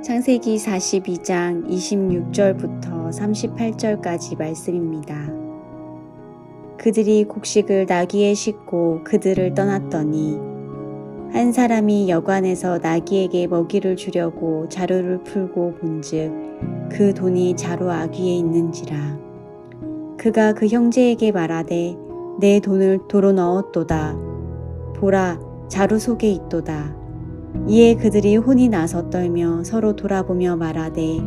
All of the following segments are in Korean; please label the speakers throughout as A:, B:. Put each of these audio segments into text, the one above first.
A: 창세기 42장 26절부터 38절까지 말씀입니다. 그들이 곡식을 나귀에 싣고 그들을 떠났더니 한 사람이 여관에서 나귀에게 먹이를 주려고 자루를 풀고 본즉 그 돈이 자루 아귀에 있는지라. 그가 그 형제에게 말하되 내 돈을 도로 넣었도다. 보라, 자루 속에 있도다. 이에 그들이 혼이 나서 떨며 서로 돌아보며 말하되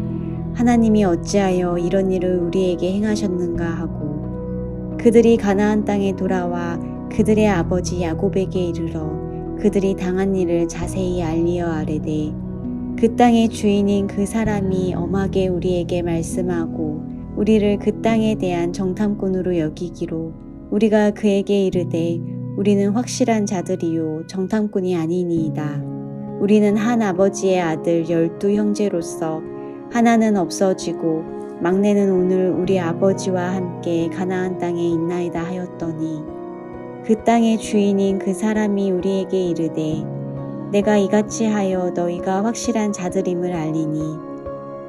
A: 하나님이 어찌하여 이런 일을 우리에게 행하셨는가 하고, 그들이 가나안 땅에 돌아와 그들의 아버지 야곱에게 이르러 그들이 당한 일을 자세히 알리어 아뢰되, 그 땅의 주인인 그 사람이 엄하게 우리에게 말씀하고 우리를 그 땅에 대한 정탐꾼으로 여기기로 우리가 그에게 이르되 우리는 확실한 자들이요 정탐꾼이 아니니이다. 우리는 한 아버지의 아들 12 형제로서 하나는 없어지고 막내는 오늘 우리 아버지와 함께 가나안 땅에 있나이다 하였더니, 그 땅의 주인인 그 사람이 우리에게 이르되 내가 이같이 하여 너희가 확실한 자들임을 알리니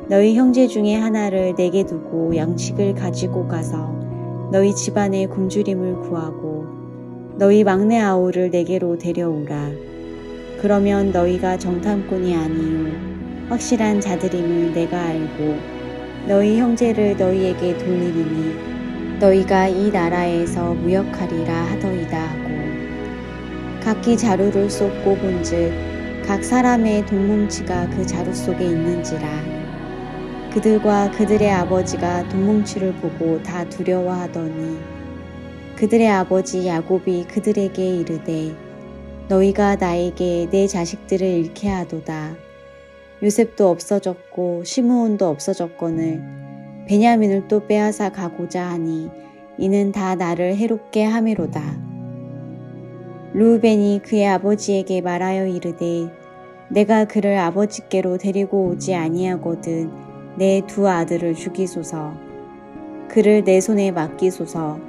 A: 너희 형제 중에 하나를 내게 두고 양식을 가지고 가서 너희 집안의 굶주림을 구하고 너희 막내 아우를 내게로 데려오라. 그러면 너희가 정탐꾼이 아니요 확실한 자들임을 내가 알고 너희 형제를 너희에게 돌리리니 너희가 이 나라에서 무역하리라 하더이다 하고, 각기 자루를 쏟고 본즉 각 사람의 돈뭉치가 그 자루 속에 있는지라. 그들과 그들의 아버지가 돈뭉치를 보고 다 두려워하더니 그들의 아버지 야곱이 그들에게 이르되 너희가 나에게 내 자식들을 잃게 하도다. 요셉도 없어졌고 시므온도 없어졌거늘 베냐민을 또 빼앗아 가고자 하니 이는 다 나를 해롭게 함이로다. 르우벤이 그의 아버지에게 말하여 이르되 내가 그를 아버지께로 데리고 오지 아니하거든 내 두 아들을 죽이소서. 그를 내 손에 맡기소서.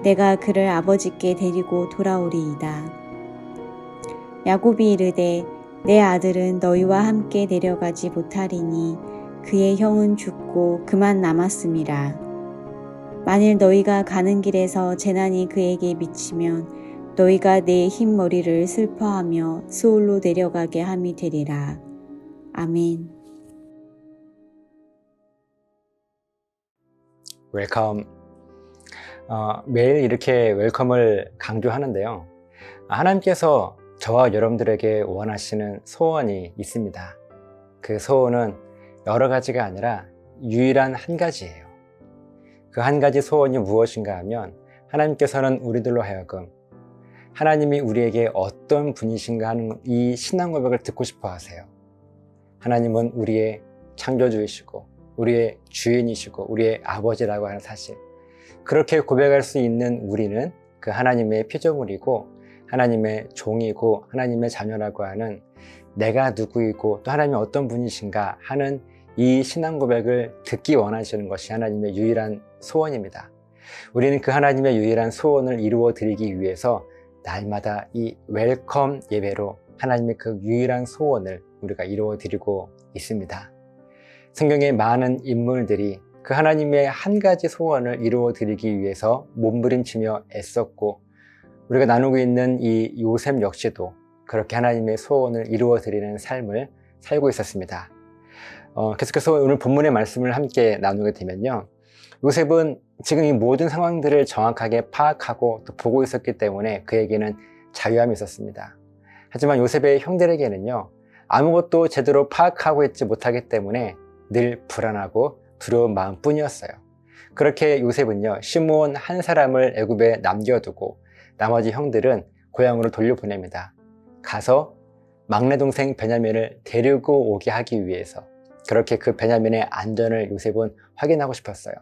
A: 내가 그를 아버지께 데리고 돌아오리이다. 야곱이 이르되 내 아들은 너희와 함께 내려가지 못하리니 그의 형은 죽고 그만 남았음이라. 만일 너희가 가는 길에서 재난이 그에게 미치면 너희가 내 흰 머리를 슬퍼하며 스올로 내려가게 함이 되리라. 아멘.
B: 웰컴. 매일 이렇게 웰컴을 강조하는데요. 하나님께서 저와 여러분들에게 원하시는 소원이 있습니다. 그 소원은 여러 가지가 아니라 유일한 한 가지예요. 그 한 가지 소원이 무엇인가 하면 하나님께서는 우리들로 하여금 하나님이 우리에게 어떤 분이신가 하는 이 신앙 고백을 듣고 싶어 하세요. 하나님은 우리의 창조주이시고 우리의 주인이시고 우리의 아버지라고 하는 사실, 그렇게 고백할 수 있는 우리는 그 하나님의 피조물이고 하나님의 종이고 하나님의 자녀라고 하는 내가 누구이고 또 하나님이 어떤 분이신가 하는 이 신앙 고백을 듣기 원하시는 것이 하나님의 유일한 소원입니다. 우리는 그 하나님의 유일한 소원을 이루어 드리기 위해서 날마다 이 웰컴 예배로 하나님의 그 유일한 소원을 우리가 이루어 드리고 있습니다. 성경의 많은 인물들이 그 하나님의 한 가지 소원을 이루어 드리기 위해서 몸부림치며 애썼고, 우리가 나누고 있는 이 요셉 역시도 그렇게 하나님의 소원을 이루어 드리는 삶을 살고 있었습니다. 계속해서 오늘 본문의 말씀을 함께 나누게 되면요, 요셉은 지금 이 모든 상황들을 정확하게 파악하고 또 보고 있었기 때문에 그에게는 자유함이 있었습니다. 하지만 요셉의 형들에게는요, 아무것도 제대로 파악하고 있지 못하기 때문에 늘 불안하고 두려운 마음뿐이었어요. 그렇게 요셉은요, 시므온 한 사람을 애굽에 남겨두고 나머지 형들은 고향으로 돌려보냅니다. 가서 막내 동생 베냐민을 데리고 오게 하기 위해서, 그렇게 그 베냐민의 안전을 요셉은 확인하고 싶었어요.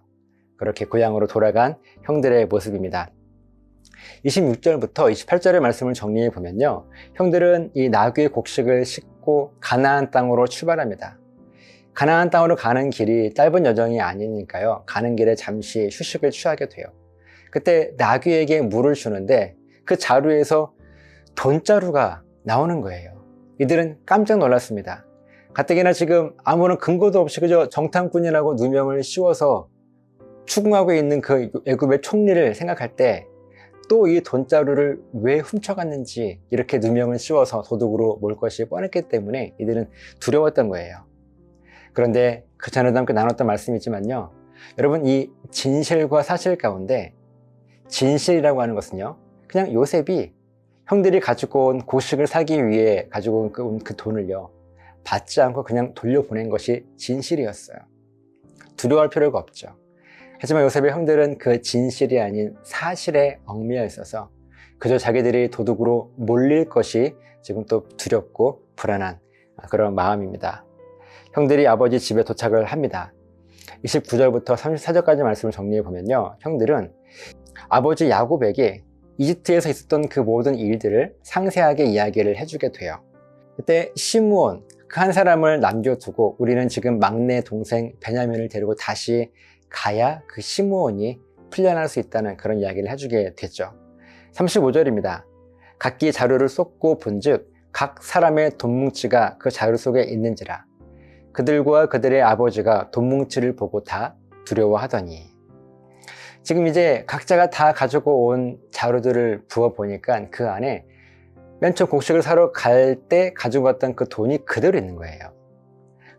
B: 그렇게 고향으로 돌아간 형들의 모습입니다. 26절부터 28절의 말씀을 정리해 보면요, 형들은 이 나귀의 곡식을 싣고 가나안 땅으로 출발합니다. 가나안 땅으로 가는 길이 짧은 여정이 아니니까요, 가는 길에 잠시 휴식을 취하게 돼요. 그때 나귀에게 물을 주는데 그 자루에서 돈자루가 나오는 거예요. 이들은 깜짝 놀랐습니다. 가뜩이나 지금 아무런 근거도 없이 그저 정탐꾼이라고 누명을 씌워서 추궁하고 있는 그 애굽의 총리를 생각할 때 또 이 돈자루를 왜 훔쳐갔는지 이렇게 누명을 씌워서 도둑으로 몰 것이 뻔했기 때문에 이들은 두려웠던 거예요. 그런데 그 전에도 함께 나눴던 말씀이지만요, 여러분, 이 진실과 사실 가운데 진실이라고 하는 것은요, 그냥 요셉이 형들이 가지고 온 곡식을 사기 위해 가지고 온 그 돈을요, 받지 않고 그냥 돌려보낸 것이 진실이었어요. 두려워할 필요가 없죠. 하지만 요셉의 형들은 그 진실이 아닌 사실에 얽매여 있어서 그저 자기들이 도둑으로 몰릴 것이 지금 또 두렵고 불안한 그런 마음입니다. 형들이 아버지 집에 도착을 합니다. 29절부터 34절까지 말씀을 정리해 보면요, 형들은 아버지 야곱에게 이집트에서 있었던 그 모든 일들을 상세하게 이야기를 해주게 돼요. 그때 시므온, 그 한 사람을 남겨두고 우리는 지금 막내 동생 베냐민을 데리고 다시 가야 그 시므온이 풀려날 수 있다는 그런 이야기를 해주게 됐죠. 35절입니다. 각기 자루를 쏟고 본즉 각 사람의 돈뭉치가 그 자루 속에 있는지라. 그들과 그들의 아버지가 돈뭉치를 보고 다 두려워하더니. 지금 이제 각자가 다 가지고 온 자루들을 부어보니까 그 안에 맨 처음 곡식을 사러 갈 때 가지고 갔던 그 돈이 그대로 있는 거예요.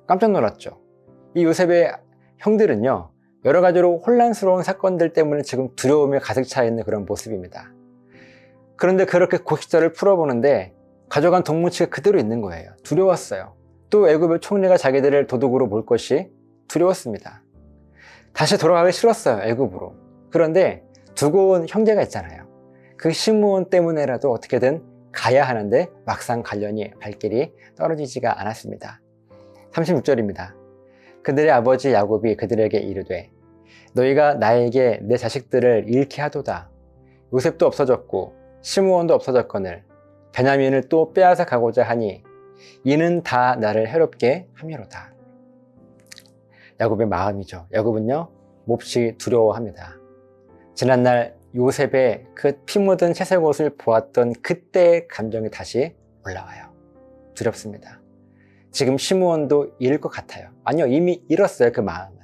B: 깜짝 놀랐죠. 이 요셉의 형들은요, 여러 가지로 혼란스러운 사건들 때문에 지금 두려움에 가득 차 있는 그런 모습입니다. 그런데 그렇게 곡식자를 풀어보는데 가져간 돈뭉치가 그대로 있는 거예요. 두려웠어요. 또 애굽의 총리가 자기들을 도둑으로 몰 것이 두려웠습니다. 다시 돌아가기 싫었어요, 애굽으로. 그런데 두고 온 형제가 있잖아요. 그 시므온 때문에라도 어떻게든 가야 하는데 막상 가려니 발길이 떨어지지가 않았습니다. 36절입니다. 그들의 아버지 야곱이 그들에게 이르되 너희가 나에게 내 자식들을 잃게 하도다. 요셉도 없어졌고 시므온도 없어졌거늘 베냐민을 또 빼앗아 가고자 하니 이는 다 나를 해롭게 함이로다. 야곱의 마음이죠. 야곱은요, 몹시 두려워합니다. 지난날 요셉의 그 피 묻은 채색 옷을 보았던 그때의 감정이 다시 올라와요. 두렵습니다. 지금 시므온도 잃을 것 같아요. 아니요, 이미 잃었어요, 그 마음은.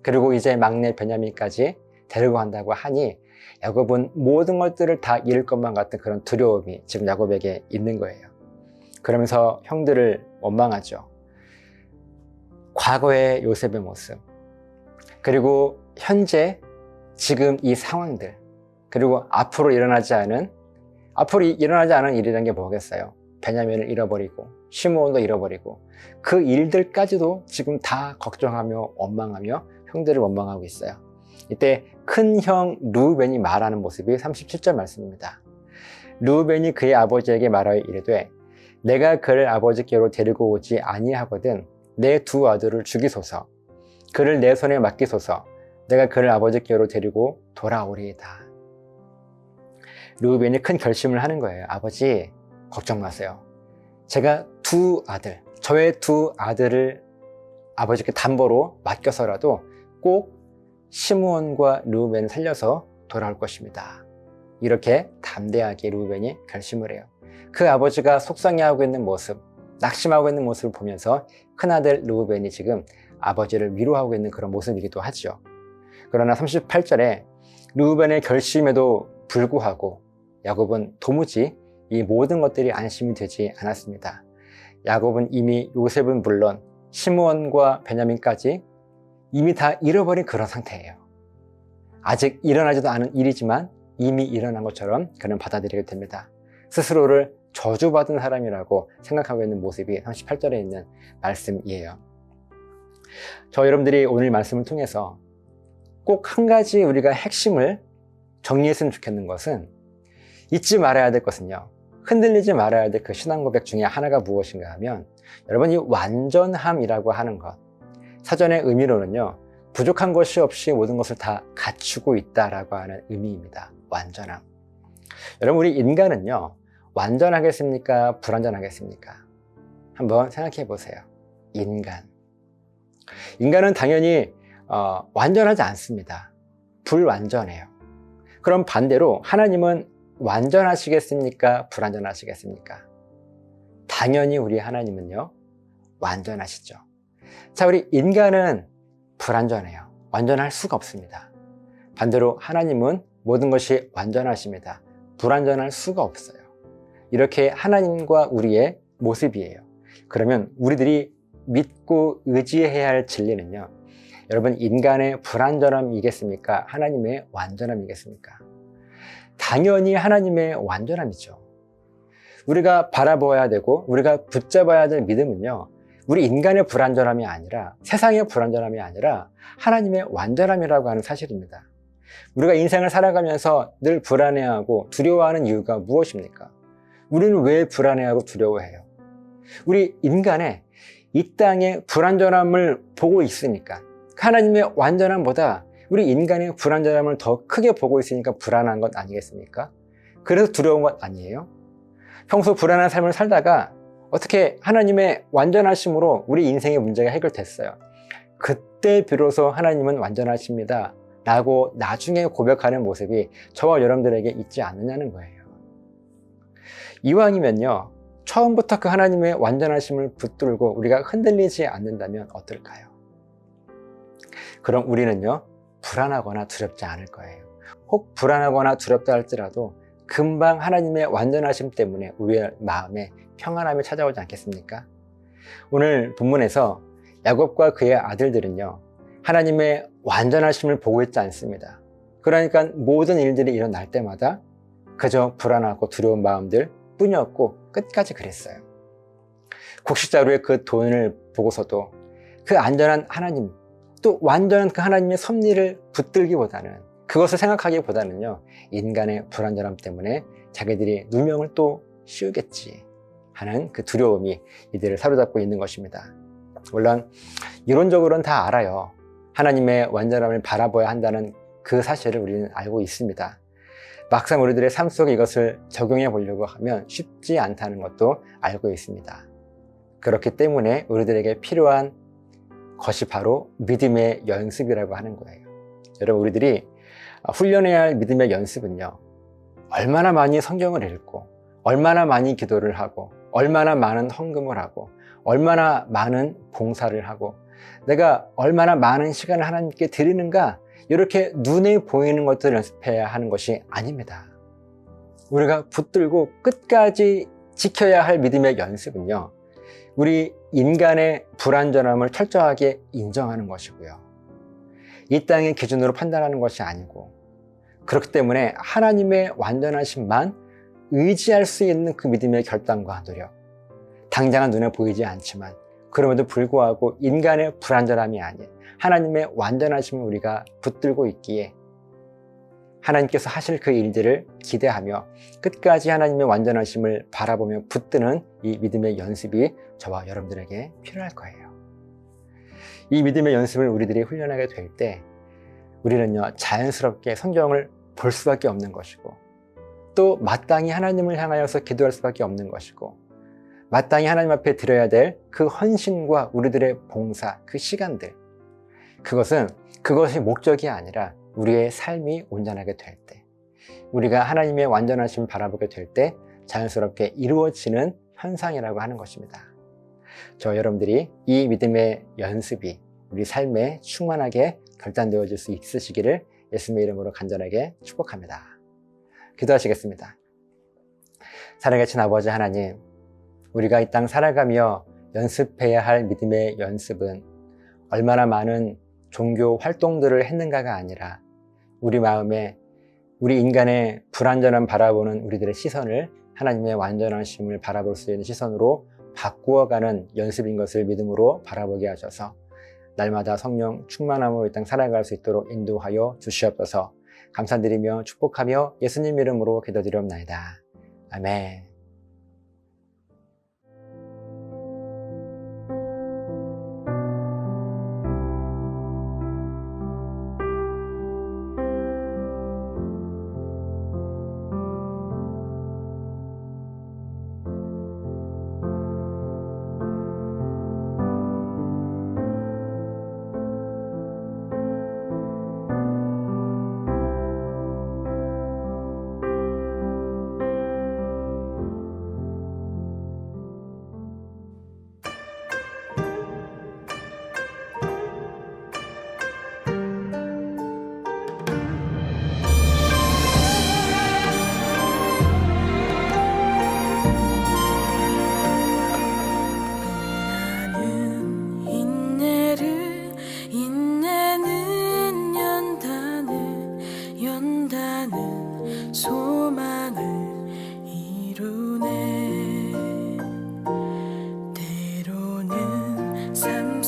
B: 그리고 이제 막내 베냐민까지 데리고 간다고 하니 야곱은 모든 것들을 다 잃을 것만 같은 그런 두려움이 지금 야곱에게 있는 거예요. 그러면서 형들을 원망하죠. 과거의 요셉의 모습, 그리고 현재 지금 이 상황들, 그리고 앞으로 일어나지 않은 일이라는 게 뭐겠어요? 베냐민을 잃어버리고 시므온도 잃어버리고 그 일들까지도 지금 다 걱정하며 원망하며 형들을 원망하고 있어요. 이때 큰 형 르우벤이 말하는 모습이 37절 말씀입니다. 르우벤이 그의 아버지에게 말하여 이르되 내가 그를 아버지께로 데리고 오지 아니하거든 내 두 아들을 죽이소서. 그를 내 손에 맡기소서. 내가 그를 아버지께로 데리고 돌아오리이다. 르우벤이 큰 결심을 하는 거예요. 아버지, 걱정 마세요. 제가 저의 두 아들을 아버지께 담보로 맡겨서라도 꼭 시므온과 르우벤을 살려서 돌아올 것입니다. 이렇게 담대하게 르우벤이 결심을 해요. 그 아버지가 속상해하고 있는 모습, 낙심하고 있는 모습을 보면서 큰아들 르우벤이 지금 아버지를 위로하고 있는 그런 모습이기도 하죠. 그러나 38절에 르우벤의 결심에도 불구하고 야곱은 도무지 이 모든 것들이 안심이 되지 않았습니다. 야곱은 이미 요셉은 물론 시므온과 베냐민까지 이미 다 잃어버린 그런 상태예요. 아직 일어나지도 않은 일이지만 이미 일어난 것처럼 그는 받아들이게 됩니다. 스스로를 저주받은 사람이라고 생각하고 있는 모습이 38절에 있는 말씀이에요. 저 여러분들이 오늘 말씀을 통해서 꼭 한 가지 우리가 핵심을 정리했으면 좋겠는 것은, 잊지 말아야 될 것은요, 흔들리지 말아야 될 그 신앙 고백 중에 하나가 무엇인가 하면, 여러분, 이 완전함이라고 하는 것, 사전의 의미로는요, 부족한 것이 없이 모든 것을 다 갖추고 있다라고 하는 의미입니다. 완전함. 여러분, 우리 인간은요, 완전하겠습니까? 불완전하겠습니까? 한번 생각해 보세요. 인간은 당연히 완전하지 않습니다. 불완전해요. 그럼 반대로 하나님은 완전하시겠습니까? 불완전하시겠습니까? 당연히 우리 하나님은요, 완전하시죠. 자, 우리 인간은 불완전해요. 완전할 수가 없습니다. 반대로 하나님은 모든 것이 완전하십니다. 불완전할 수가 없어요. 이렇게 하나님과 우리의 모습이에요. 그러면 우리들이 믿고 의지해야 할 진리는요, 여러분, 인간의 불완전함이겠습니까? 하나님의 완전함이겠습니까? 당연히 하나님의 완전함이죠. 우리가 바라보아야 되고 우리가 붙잡아야 될 믿음은요, 우리 인간의 불완전함이 아니라, 세상의 불완전함이 아니라 하나님의 완전함이라고 하는 사실입니다. 우리가 인생을 살아가면서 늘 불안해하고 두려워하는 이유가 무엇입니까? 우리는 왜 불안해하고 두려워해요? 우리 인간의 이 땅의 불완전함을 보고 있으니까, 하나님의 완전함보다 우리 인간의 불완전함을 더 크게 보고 있으니까 불안한 것 아니겠습니까? 그래서 두려운 것 아니에요? 평소 불안한 삶을 살다가 어떻게 하나님의 완전하심으로 우리 인생의 문제가 해결됐어요. 그때 비로소 하나님은 완전하십니다 라고 나중에 고백하는 모습이 저와 여러분들에게 있지 않느냐는 거예요. 이왕이면요, 처음부터 그 하나님의 완전하심을 붙들고 우리가 흔들리지 않는다면 어떨까요? 그럼 우리는요, 불안하거나 두렵지 않을 거예요. 혹 불안하거나 두렵다 할지라도 금방 하나님의 완전하심 때문에 우리의 마음에 평안함이 찾아오지 않겠습니까? 오늘 본문에서 야곱과 그의 아들들은요, 하나님의 완전하심을 보고 있지 않습니다. 그러니까 모든 일들이 일어날 때마다 그저 불안하고 두려운 마음들 뿐이었고 끝까지 그랬어요. 곡식자루의 그 돈을 보고서도 그 안전한 하나님, 또 완전한 그 하나님의 섭리를 붙들기보다는, 그것을 생각하기보다는요, 인간의 불완전함 때문에 자기들이 누명을 또 씌우겠지 하는 그 두려움이 이들을 사로잡고 있는 것입니다. 물론 이론적으로는 다 알아요. 하나님의 완전함을 바라봐야 한다는 그 사실을 우리는 알고 있습니다. 막상 우리들의 삶 속에 이것을 적용해 보려고 하면 쉽지 않다는 것도 알고 있습니다. 그렇기 때문에 우리들에게 필요한 것이 바로 믿음의 연습이라고 하는 거예요. 여러분, 우리들이 훈련해야 할 믿음의 연습은요, 얼마나 많이 성경을 읽고 얼마나 많이 기도를 하고 얼마나 많은 헌금을 하고 얼마나 많은 봉사를 하고 내가 얼마나 많은 시간을 하나님께 드리는가, 이렇게 눈에 보이는 것들을 연습해야 하는 것이 아닙니다. 우리가 붙들고 끝까지 지켜야 할 믿음의 연습은요, 우리 인간의 불완전함을 철저하게 인정하는 것이고요, 이 땅의 기준으로 판단하는 것이 아니고, 그렇기 때문에 하나님의 완전하심만 의지할 수 있는 그 믿음의 결단과 노력, 당장은 눈에 보이지 않지만 그럼에도 불구하고 인간의 불완전함이 아닌 하나님의 완전하심을 우리가 붙들고 있기에 하나님께서 하실 그 일들을 기대하며 끝까지 하나님의 완전하심을 바라보며 붙드는 이 믿음의 연습이 저와 여러분들에게 필요할 거예요. 이 믿음의 연습을 우리들이 훈련하게 될 때 우리는요, 자연스럽게 성경을 볼 수밖에 없는 것이고, 또 마땅히 하나님을 향하여서 기도할 수밖에 없는 것이고, 마땅히 하나님 앞에 드려야 될 그 헌신과 우리들의 봉사, 그 시간들, 그것이 목적이 아니라 우리의 삶이 온전하게 될 때, 우리가 하나님의 완전하심을 바라보게 될 때 자연스럽게 이루어지는 현상이라고 하는 것입니다. 저 여러분들이 이 믿음의 연습이 우리 삶에 충만하게 결단되어질 수 있으시기를 예수님의 이름으로 간절하게 축복합니다. 기도하시겠습니다. 살아계신 아버지 하나님, 우리가 이 땅 살아가며 연습해야 할 믿음의 연습은 얼마나 많은 종교 활동들을 했는가가 아니라 우리 마음에 우리 인간의 불완전함 바라보는 우리들의 시선을 하나님의 완전하심을 바라볼 수 있는 시선으로 바꾸어가는 연습인 것을 믿음으로 바라보게 하셔서 날마다 성령 충만함으로 이 땅 살아갈 수 있도록 인도하여 주시옵소서. 감사드리며 축복하며 예수님 이름으로 기도드리옵나이다. 아멘.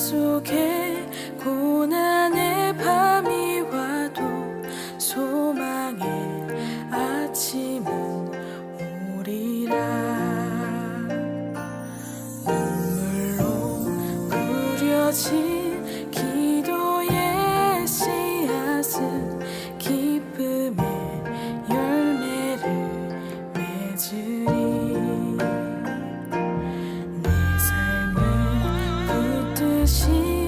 C: 속에 고난의 밤이 와도 소망의 아침은 오리라. 눈물로 뿌려진 기도의 씨앗은 기쁨의 열매를 맺으리. 내 삶을 붙드신